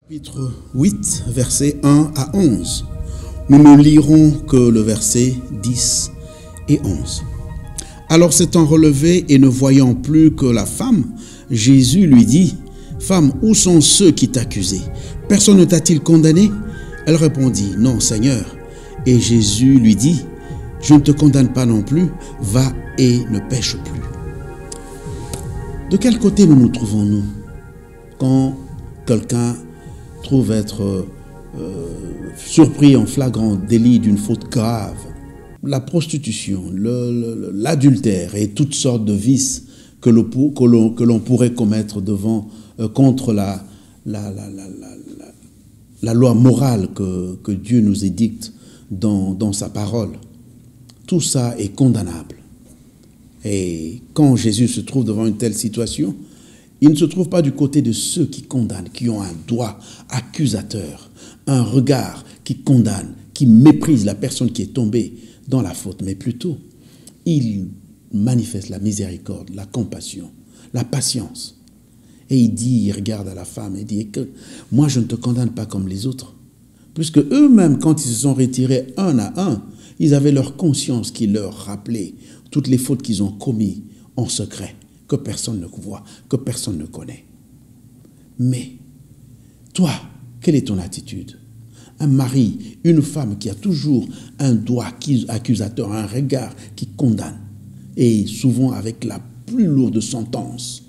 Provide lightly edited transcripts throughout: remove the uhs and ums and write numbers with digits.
Chapitre 8, versets 1 à 11. Nous ne lirons que le verset 10 et 11. Alors s'étant relevé et ne voyant plus que la femme, Jésus lui dit, « Femme, où sont ceux qui t'accusaient? Personne ne t'a-t-il condamné ?» Elle répondit, « Non, Seigneur. » Et Jésus lui dit, « Je ne te condamne pas non plus, va et ne pêche plus. » De quel côté nous trouvons-nous quand quelqu'un trouve être surpris en flagrant délit d'une faute grave? La prostitution, l'adultère et toutes sortes de vices que l'on pourrait commettre contre la loi morale que Dieu nous édicte dans sa parole. Tout ça est condamnable. Et quand Jésus se trouve devant une telle situation, il ne se trouve pas du côté de ceux qui condamnent, qui ont un doigt accusateur, un regard qui condamne, qui méprise la personne qui est tombée dans la faute, mais plutôt, il manifeste la miséricorde, la compassion, la patience. Et il regarde à la femme et dit que moi je ne te condamne pas comme les autres. Puisque eux-mêmes, quand ils se sont retirés un à un, ils avaient leur conscience qui leur rappelait toutes les fautes qu'ils ont commises en secret, que personne ne voit, que personne ne connaît. Mais, toi, quelle est ton attitude? Un mari, une femme qui a toujours un doigt accusateur, un regard qui condamne, et souvent avec la plus lourde sentence.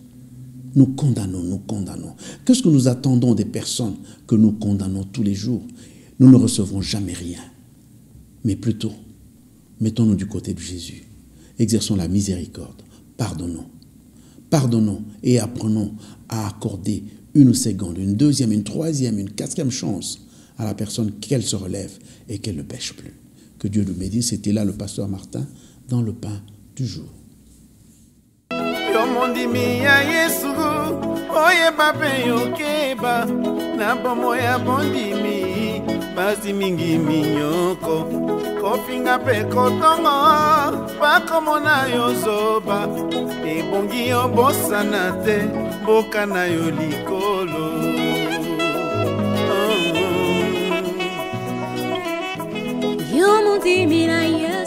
Nous condamnons, nous condamnons. Qu'est-ce que nous attendons des personnes que nous condamnons tous les jours? Nous ne recevons jamais rien. Mais plutôt, mettons-nous du côté de Jésus. Exerçons la miséricorde. Pardonnons. Pardonnons et apprenons à accorder une seconde, une deuxième, une troisième, une quatrième chance à la personne qu'elle se relève et qu'elle ne pêche plus. Que Dieu nous bénisse. C'était là le pasteur Martin dans le pain du jour. Basi mingi minyoko kofinga pe kotongo bakomona yo zoba ebongi yo bosana te boka na yo likolo yo mondimi na yo